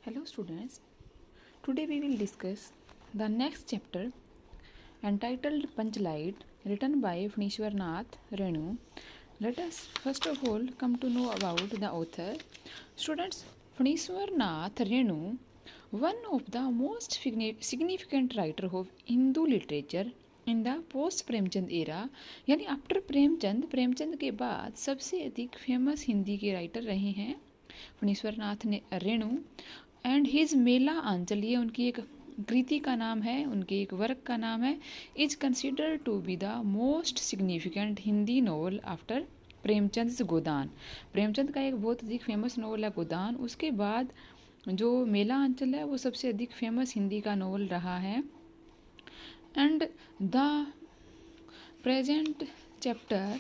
Hello students, today we will discuss the next chapter entitled Panchlight written by Phanishwarnath Renu. Let us first of all come to know about the author. Students, Phanishwarnath Renu, one of the most significant writer of Hindu literature in the post Premchand era यानी after Premchand के बाद सबसे अधिक famous Hindi के writer रहे हैं Phanishwarnath Renu and his मेला आंचल, ये उनकी एक कृति का नाम है, उनके एक वर्क का नाम है, is considered to be the most significant Hindi novel after Premchand Godaan. Premchand का एक बहुत अधिक फेमस नॉवल है गोदान, उसके बाद जो मेला आंचल है वो सबसे अधिक फेमस हिंदी का नॉवल रहा है। And the present chapter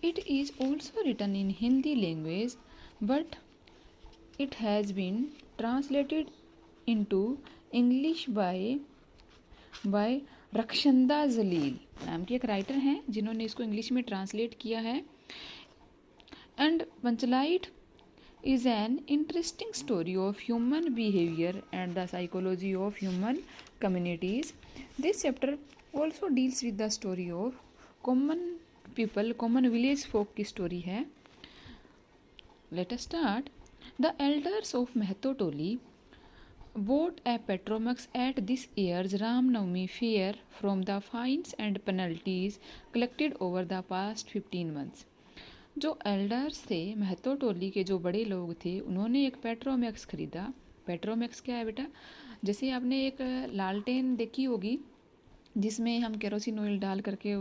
it is also written in Hindi language but it has been translated into English by Rakhshanda Jalil नाम की एक राइटर हैं जिन्होंने इसको इंग्लिश में ट्रांसलेट किया है। And Panchlight is an interesting story of human behavior and the psychology of human communities. This chapter also deals with the story of common people, common village folk की story है। Let us start. The elders of Mahto Toli bought a Petromax at this year's Ram Navami fair from the fines and penalties collected over the past 15 months. जो elders थे महतो टोली के, जो बड़े लोग थे, उन्होंने एक पेट्रोमैक्स खरीदा। पेट्रोमैक्स क्या है बेटा? जैसे आपने एक लालटेन देखी होगी जिसमें हम केरोसिन ऑयल डाल करके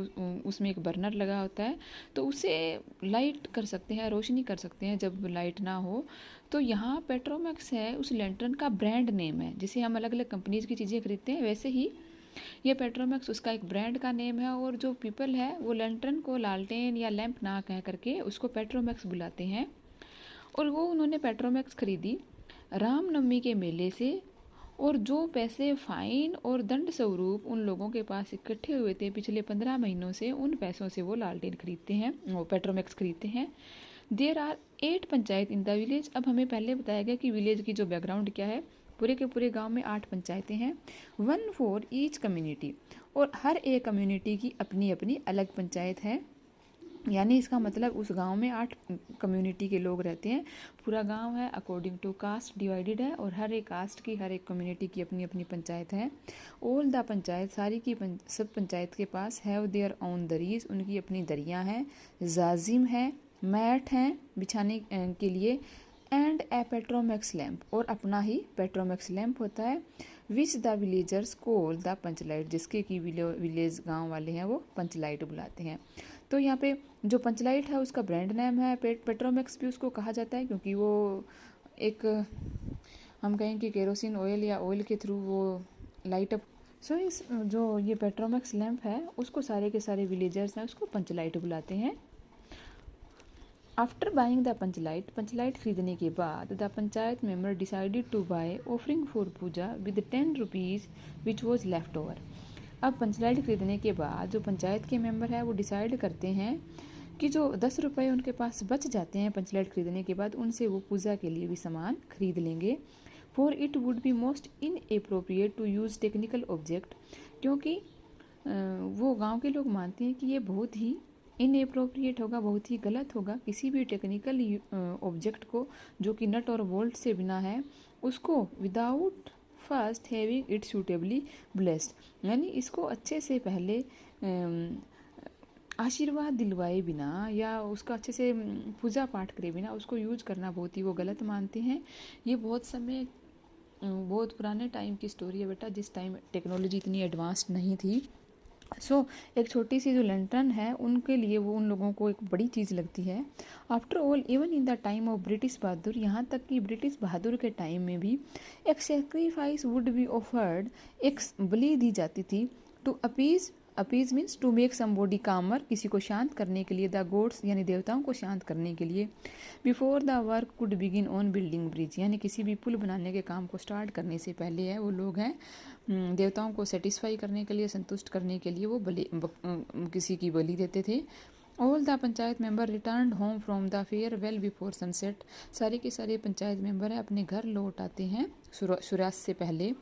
उसमें एक बर्नर लगा होता है, तो उसे लाइट कर सकते हैं, रोशनी कर सकते हैं जब लाइट ना हो। तो यहाँ पेट्रोमैक्स है, उस लैंटर्न का ब्रांड नेम है। जैसे हम अलग अलग कंपनीज की चीज़ें खरीदते हैं वैसे ही ये पेट्रोमैक्स उसका एक ब्रांड का नेम है। और जो पीपल है वो लैंटर्न को लालटेन या लैंप ना कह करके उसको पेट्रोमैक्स बुलाते हैं। और वो उन्होंने पेट्रोमैक्स खरीदी रामनवमी के मेले से, और जो पैसे फाइन और दंड स्वरूप उन लोगों के पास इकट्ठे हुए थे पिछले 15 महीनों से, उन पैसों से वो लालटेन खरीदते हैं, वो पेट्रोमैक्स खरीदते हैं। There are 8 panchayat in the village. अब हमें पहले बताया गया कि विलेज की जो बैकग्राउंड क्या है, पूरे के पूरे गांव में 8 पंचायतें हैं, 1 फॉर ईच कम्युनिटी, और हर एक कम्युनिटी की अपनी अपनी अलग पंचायत है। यानी इसका मतलब उस गांव में 8 कम्युनिटी के लोग रहते हैं। पूरा गांव है अकॉर्डिंग टू कास्ट डिवाइडेड है, और हर एक कास्ट की, हर एक कम्युनिटी की अपनी अपनी पंचायत है। ऑल द पंचायत, सारी की सब पंचायत के पास हैव देयर ओन दरीज, उनकी अपनी दरियाँ हैं, जाजिम है, मैट हैं बिछाने के लिए, एंड ए पेट्रोमैक्स लैम्प, और अपना ही पेट्रोमैक्स लैम्प होता है। Which the villagers call the Panchlight, जिसके की विलेज गांव वाले हैं वो पंचलाइट बुलाते हैं। तो यहाँ पे जो पंचलाइट है उसका ब्रांड नेम है, पेट्रोमैक्स भी उसको कहा जाता है क्योंकि वो एक, हम कहें कि केरोसिन ऑयल या ऑयल के थ्रू वो लाइट अप। सो इस जो ये पेट्रोमैक्स लैम्प है उसको सारे के सारे विलेजर्स हैं उसको पंचलाइट बुलाते हैं। After buying the Panchlight, Panchlight खरीदने के बाद the panchayat member decided to buy offering for puja with 10 rupees which was left over. अब पंचलाइट खरीदने के बाद जो पंचायत के मेंबर है वो डिसाइड करते हैं कि जो 10 रुपये उनके पास बच जाते हैं पंचलाइट खरीदने के बाद, उनसे वो पूजा के लिए भी सामान खरीद लेंगे। For it would be most inappropriate to use technical object, क्योंकि वो गांव के लोग मानते हैं कि ये बहुत ही इनएप्रोप्रिएट होगा, बहुत ही गलत होगा किसी भी टेक्निकल ऑब्जेक्ट को जो कि नट और बोल्ट से बिना है उसको without first having it suitably blessed, यानी इसको अच्छे से पहले आशीर्वाद दिलवाए बिना या उसका अच्छे से पूजा पाठ करे बिना उसको यूज करना बहुत ही वो गलत मानते हैं। ये बहुत पुराने टाइम की स्टोरी है बेटा, जिस टाइम टेक्नोलॉजी इतनी एडवांस्ड नहीं थी। एक छोटी सी जो लैंटर्न है उनके लिए वो उन लोगों को एक बड़ी चीज़ लगती है। After all even in the time of British Bahadur, यहाँ तक कि ब्रिटिश बहादुर के टाइम में भी एक सेक्रीफाइस वुड बी ऑफर्ड, एक बलि दी जाती थी, to appease means to make somebody calmer, किसी को शांत करने के लिए, द गॉड्स यानी देवताओं को शांत करने के लिए, before the work could begin on building bridge, यानी किसी भी पुल बनाने के काम को स्टार्ट करने से पहले है वो लोग हैं देवताओं को सेटिस्फाई करने के लिए, संतुष्ट करने के लिए वो किसी की बलि देते थे। All the panchayat member return home from the fair well before sunset. सारे के सारे पंचायत मेंबर हैं अपने घर लौट आते हैं सूर्यास्त से पहले।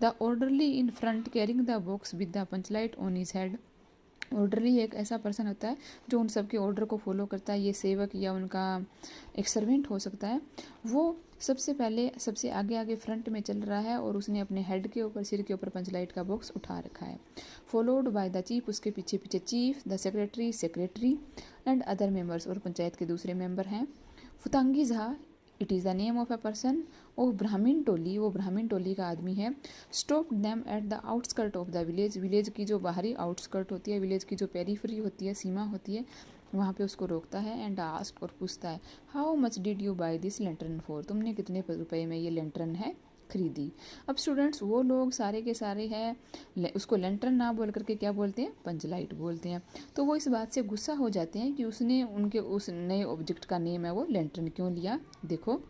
The orderly in front carrying the box with the Panchlight on his head. Orderly एक ऐसा पर्सन होता है जो उन सबके ऑर्डर को फॉलो करता है। ये सेवक या उनका एक सर्वेंट हो सकता है। वो सबसे पहले सबसे आगे आगे फ्रंट में चल रहा है और उसने अपने हेड के ऊपर, सिर के ऊपर पंचलाइट का बॉक्स उठा रखा है। फॉलोड बाय द चीफ, उसके पीछे पीछे chief, the secretary and other members, और पंचायत के दूसरे मेंबर हैं। Phutangi Jha, it is the name of a person. और ब्राह्मण टोली, वो ब्राह्मण टोली का आदमी है। Stop them at the outskirt of the village, village की जो बाहरी आउटस्कर्ट होती है, विलेज की जो पेरीफरी होती है, सीमा होती है, वहाँ पे उसको रोकता है। एंड आस्क, और पूछता है, how much did you buy this lantern for, तुमने कितने रुपए में ये लेंटर्न है खरीदी। अब स्टूडेंट्स वो लोग सारे के सारे हैं उसको लेंटर्न ना बोल करके क्या बोलते हैं, पंचलाइट बोलते हैं। तो वो इस बात से गुस्सा हो जाते हैं कि उसने उनके उस नए ऑब्जेक्ट का नेम है वो लेंटर्न क्यों लिया। देखो,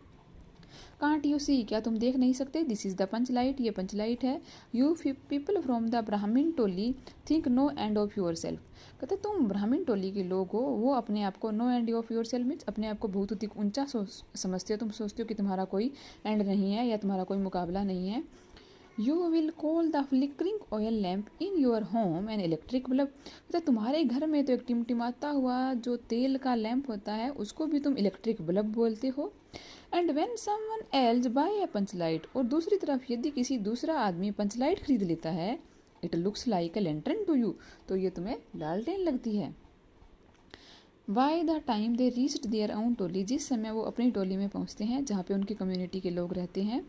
कांट यू सी, क्या तुम देख नहीं सकते, दिस इज द पंचलाइट, ये पंचलाइट है। You people from the Brahmin Toli think no end of your self. कहते तुम ब्राह्मण टोली के लोग हो, वो अपने आप को no end of your self means अपने आप को बहुत अधिक ऊंचा समझते हो। तुम सोचते हो कि तुम्हारा कोई एंड नहीं है या तुम्हारा कोई मुकाबला नहीं है। You will call the flickering oil lamp in your home an electric bulb. मतलब तुम्हारे घर में तो एक टिमटिमाता हुआ जो तेल का लैंप होता है उसको भी तुम इलेक्ट्रिक बल्ब बोलते हो। And when someone else buy a panchlight, और दूसरी तरफ यदि किसी दूसरा आदमी पंचलाइट खरीद लेता है, it looks like a lantern to you, तो ये तुम्हें लालटेन लगती है। By the time they reached their own Toli, जिस समय वो अपनी टोली में पहुंचते हैं जहाँ पे उनकी कम्युनिटी के लोग रहते हैं,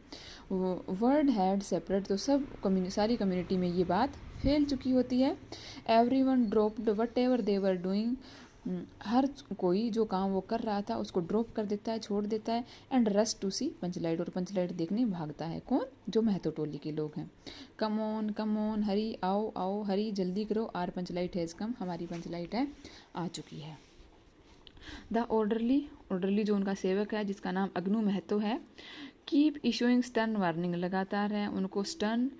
वो वर्ड हैड सेपरेट, तो सब सारी कम्युनिटी में ये बात फैल चुकी होती है। Everyone dropped whatever they were doing, हर कोई जो काम वो कर रहा था उसको ड्रॉप कर देता है, छोड़ देता है। एंड रश टू सी पंचलाइट, और पंचलाइट देखने भागता है। कौन, जो महतो टोली के लोग हैं। कम ऑन हरी, आओ आओ हरी, जल्दी करो, आर पंचलाइट हैज़ कम, हमारी पंचलाइट है आ चुकी है। द ऑर्डरली जो उनका सेवक है जिसका नाम अग्नु महतो है, कीप इशूइंग स्टर्न वार्निंग, लगातार है उनको स्टर्न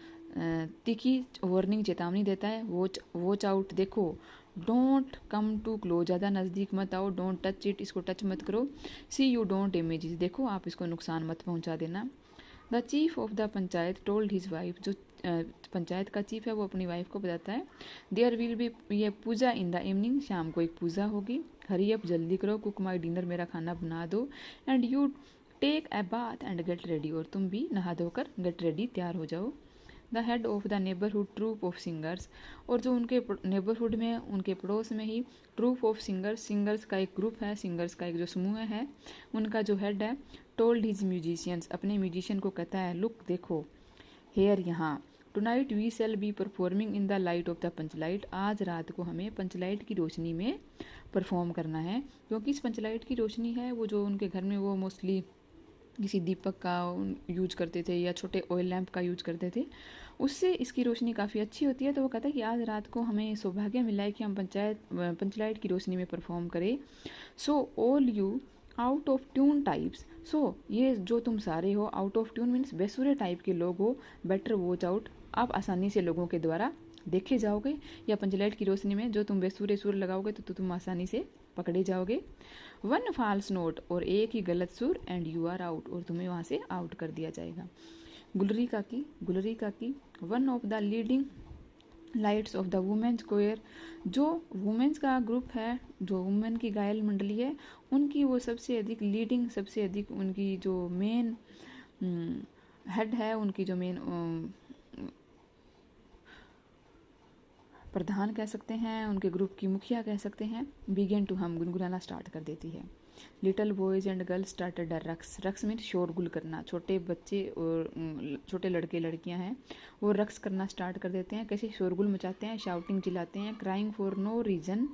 तीखी वार्निंग, चेतावनी देता है। वॉच आउट, देखो, डोंट कम टू क्लोज, ज़्यादा नज़दीक मत आओ, डोंट टच इट, इसको टच मत करो। सी यू डोंट डैमेज, देखो आप इसको नुकसान मत पहुंचा देना। The chief of the panchayat told his wife, जो पंचायत का चीफ है वो अपनी वाइफ को बताता है, देयर विल बी ये पूजा इन द इवनिंग, शाम को एक पूजा होगी। हरी अप, जल्दी करो, कुक माई डिनर, मेरा खाना बना दो। And you take a bath and get ready, और तुम भी नहा धोकर गेट रेडी, तैयार हो जाओ। The head of the neighbourhood troupe of singers, और जो उनके नेबरहुड में, उनके पड़ोस में ही ट्रूप ऑफ सिंगर्स का एक ग्रुप है, सिंगर्स का एक जो समूह है, उनका जो हेड है, टोल्ड हिज म्यूजिशियंस, अपने म्यूजिशियन को कहता है, लुक देखो, हेयर यहाँ, tonight we shall be performing in the light of the panchlight, आज रात को हमें पंचलाइट की रोशनी में परफॉर्म करना है। क्योंकि इस पंचलाइट की रोशनी है वो जो उनके घर में वो मोस्टली किसी दीपक का यूज करते थे या छोटे ऑयल लैंप का यूज करते थे, उससे इसकी रोशनी काफ़ी अच्छी होती है। तो वो कहता है कि आज रात को हमें सौभाग्य मिला है कि हम पंचलाइट की रोशनी में परफॉर्म करें। So all you out of tune types, so ये जो तुम सारे हो, आउट ऑफ ट्यून मीन्स बेसुरे टाइप के लोग हो, बेटर वॉच आउट, आप आसानी से लोगों के द्वारा देखे जाओगे, या पंचलाइट की रोशनी में जो तुम बेसुरे सुर लगाओगे तो तुम आसानी से पकड़े जाओगे। वन फॉल्स नोट, और एक ही गलत सुर, एंड यू आर आउट, और तुम्हें वहाँ से आउट कर दिया जाएगा। Gulri Kaki one of the leading lights of the women's choir, जो वुमेन्स का ग्रुप है, जो वुमेन की गायल मंडली है, उनकी वो सबसे अधिक लीडिंग, सबसे अधिक उनकी जो मेन हेड है, उनकी जो मेन प्रधान कह सकते हैं, उनके ग्रुप की मुखिया कह सकते हैं, बिगेन टू हम, गुनगुनाना स्टार्ट कर देती है। Little boys and girls started a rucks, rucks mean शोरगुल करना, छोटे बच्चे और छोटे लड़के लड़कियां हैं वो रक्स करना स्टार्ट कर देते हैं। कैसे शोरगुल मचाते हैं, शाउटिंग चिल्लाते हैं, crying for no reason,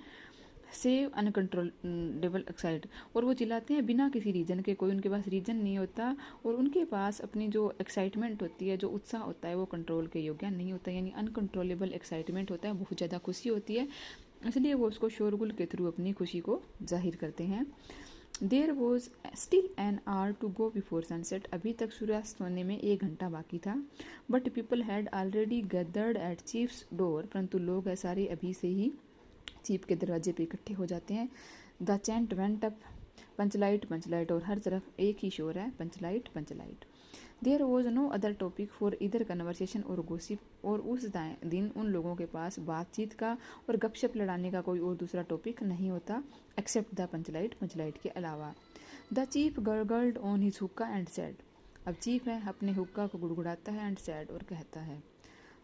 save uncontrollable excite, और वो चिल्लाते हैं बिना किसी रीज़न के, कोई उनके पास रीज़न नहीं होता, और उनके पास अपनी जो एक्साइटमेंट होती है, जो उत्साह होता है, वो कंट्रोल के योग्य नहीं होता, यानी अनकंट्रोलेबल एक्साइटमेंट होता है, बहुत ज़्यादा खुशी होती है, इसलिए वो उसको शोरगुल के थ्रू अपनी खुशी को जाहिर करते हैं। There was still an hour to go before sunset, अभी तक सूर्यास्त होने में 1 घंटा बाकी था। But people had already gathered at chief's door, परंतु लोग सारे अभी से ही चीफ के दरवाजे पे इकट्ठे हो जाते हैं। The chant went up, panchlight panchlight, और हर तरफ एक ही शोर है, panchlight panchlight. There was no other topic for either conversation और गोसिप, और उस दिन उन लोगों के पास बातचीत का और गपशप लड़ाने का कोई और दूसरा टॉपिक नहीं होता एक्सेप्ट द पंचलाइट, पंचलाइट के अलावा। द चीफ गर्गल्ड ऑन हिज हुक्का एंड सैड, अब चीफ है अपने हुक्का को गुड़गुड़ाता है, एंड सैड, और कहता है।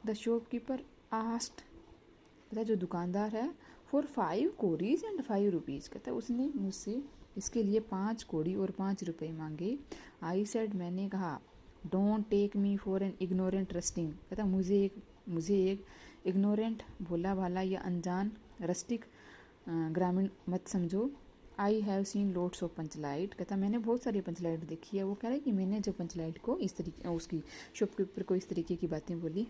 द शॉपकीपर आस्ट, कहता जो दुकानदार है, फॉर 5 कोरीज एंड 5 रुपीज़, कहता उसने मुझसे इसके लिए 5 कोड़ी और 5 रुपये मांगे। आई सेड, मैंने कहा, don't take me for an ignorant rustic, कहता मुझे एक इग्नोरेंट, भोला भाला या अनजान रस्टिक ग्रामीण मत समझो। I have seen loads of Panchlight, कहता मैंने बहुत सारी पंचलाइट देखी है। वो कह रहा है कि मैंने जो पंचलाइट को इस तरीके, उसकी शॉपकीपर को इस तरीके की बातें बोली।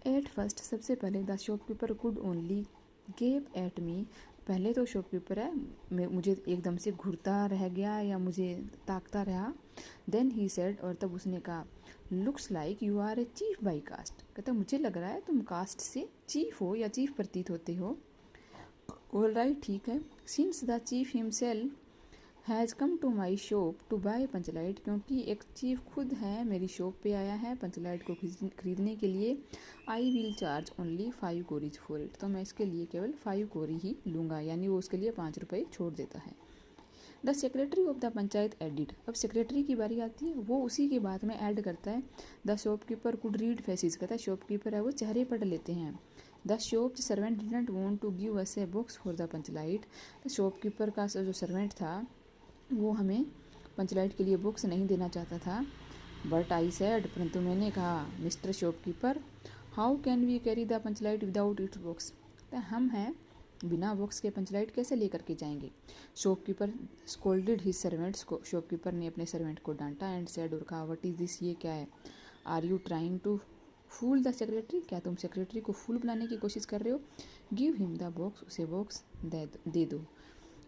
एट फर्स्ट, सबसे पहले the shopkeeper could only gap at me, पहले तो शॉपकीपर है मुझे एकदम से घूरता रह गया या मुझे ताकता रहा। देन ही सेड, और तब उसने कहा, looks like you are a chief by caste, कहता मुझे लग रहा है तुम कास्ट से चीफ हो या चीफ प्रतीत होते हो। ऑल राइट, ठीक है। Since the chief himself has come to my shop to buy panchlight, क्योंकि एक चीफ खुद है मेरी शॉप पे आया है पंचलाइट को खरीदने के लिए। I will charge only 5 Cori's for it, तो मैं इसके लिए केवल 5 कोरी ही लूँगा, यानी वो उसके लिए 5 रुपये छोड़ देता है। The secretary of the panchayat added, अब सेक्रेटरी की बारी आती है, वो उसी के बाद में ऐड करता है। The shopkeeper could read faces, कहता है शॉपकीपर है वो चेहरे पढ़ लेते हैं। The shop servant didn't want to give us a box for the panchlight, तो शॉपकीपर का जो सर्वेंट था वो हमें पंचलाइट के लिए बुक्स नहीं देना चाहता था। बट आई सेड, परंतु मैंने कहा, mister shopkeeper, how can we carry the panchlight without its box, हम हैं बिना बुक्स के पंचलाइट कैसे लेकर के जाएंगे। शॉपकीपर स्कोल्डेड हिज सर्वेंट्स को, शॉपकीपर ने अपने सर्वेंट को डांटा। एंड सेड, और कहा, व्हाट इज दिस, ये क्या है। Are you trying to fool the secretary, क्या तुम सेक्रेटरी को फूल बनाने की कोशिश कर रहे हो। गिव हिम द बॉक्स, उसे बॉक्स दे दो।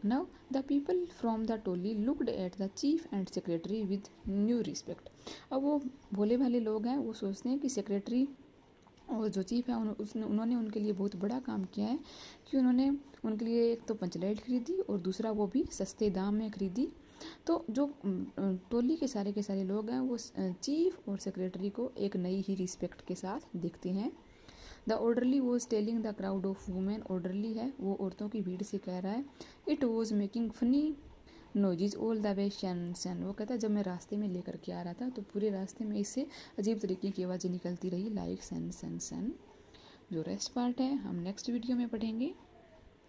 Now the people from the Toli looked at the chief and secretary with new respect, अब वो भोले भाले लोग हैं, वो सोचते हैं कि सेक्रेटरी और जो चीफ है उन्होंने उनके लिए बहुत बड़ा काम किया है कि उन्होंने उनके लिए एक तो पंचलाइट खरीदी और दूसरा वो भी सस्ते दाम में खरीदी। तो जो टोली के सारे लोग हैं वो चीफ और सेक्रेटरी को एक नई ही रिस्पेक्ट के साथ देखते हैं। The orderly was telling the crowd of women, orderly है वो औरतों की भीड़ से कह रहा है। It was making funny noise all the way शन सन, वो कहता है जब मैं रास्ते में लेकर के आ रहा था तो पूरे रास्ते में इससे अजीब तरीके की आवाज़ें निकलती रही, लाइक सन सन सन। जो रेस्ट पार्ट है हम नेक्स्ट वीडियो में पढ़ेंगे।